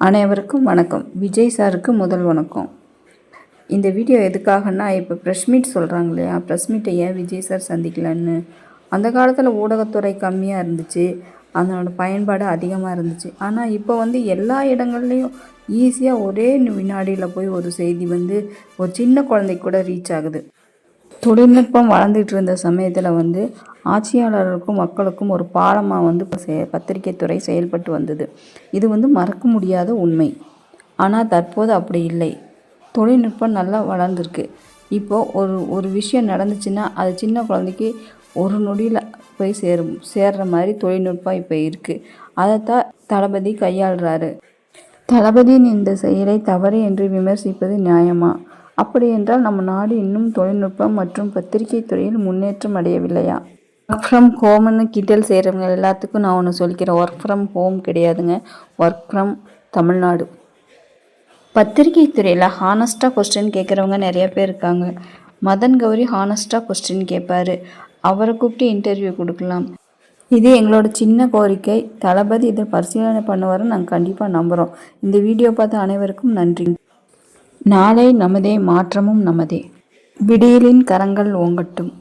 அனைவருக்கும் வணக்கம். விஜய் சாருக்கு முதல் வணக்கம். இந்த வீடியோ எதுக்காகன்னா, இப்போ ப்ரெஸ் மீட் சொல்கிறாங்க இல்லையா, ப்ரெஸ் மீட்டை ஏன் விஜய் சார் சந்திக்கலன்னு. அந்த காலத்தில் ஊடகத்துறை கம்மியாக இருந்துச்சு, அதனோட பயன்பாடு அதிகமாக இருந்துச்சு. ஆனால் இப்போ எல்லா இடங்கள்லையும் ஈஸியாக ஒரே வினாடியில் போய் ஒரு செய்தி ஒரு சின்ன குழந்தைக்கு கூட ரீச் ஆகுது. தொழில்நுட்பம் வளர்ந்துட்டு இருந்த சமயத்தில் ஆட்சியாளருக்கும் மக்களுக்கும் ஒரு பாலமாக பத்திரிகை துறை செயல்பட்டு வந்தது. இது மறக்க முடியாத உண்மை. ஆனால் தற்போது அப்படி இல்லை. தொழில்நுட்பம் நல்லா வளர்ந்துருக்கு. இப்போது ஒரு விஷயம் நடந்துச்சுன்னா அது சின்ன குழந்தைக்கு ஒரு நொடியில் போய் சேர்ற மாதிரி தொழில்நுட்பம் இப்போ இருக்குது. அதைத்தான் தளபதி கையாளுறாரு. தளபதியின் இந்த செயலை தவறு என்று விமர்சிப்பது நியாயமா? அப்படி என்றால் நம்ம நாடு இன்னும் தொழில்நுட்பம் மற்றும் பத்திரிகை துறையில் முன்னேற்றம் அடையவில்லையா? ஒர்க் ஃப்ரம் ஹோம்னு கிண்டல் செய்கிறவங்க எல்லாத்துக்கும் நான் ஒன்று சொல்லிக்கிறேன். ஒர்க் ஃப்ரம் ஹோம் கிடையாதுங்க, ஒர்க் ஃப்ரம் தமிழ்நாடு. பத்திரிகை துறையில் ஹானஸ்ட்டாக கொஸ்டின் கேட்குறவங்க நிறைய பேர் இருக்காங்க. மதன் கௌரி ஹானஸ்ட்டாக கொஸ்டின் கேட்பார். அவரை கூப்பிட்டு இன்டர்வியூ கொடுக்கலாம். இது எங்களோட சின்ன கோரிக்கை. தளபதி இதை பரிசீலனை பண்ணுவாருன்னு நாங்கள் கண்டிப்பாக நம்புகிறோம். இந்த வீடியோ பார்த்த அனைவருக்கும் நன்றி. நாளை நமதே, மாற்றமும் நமதே. விடியலின் கரங்கள் ஓங்கட்டும்.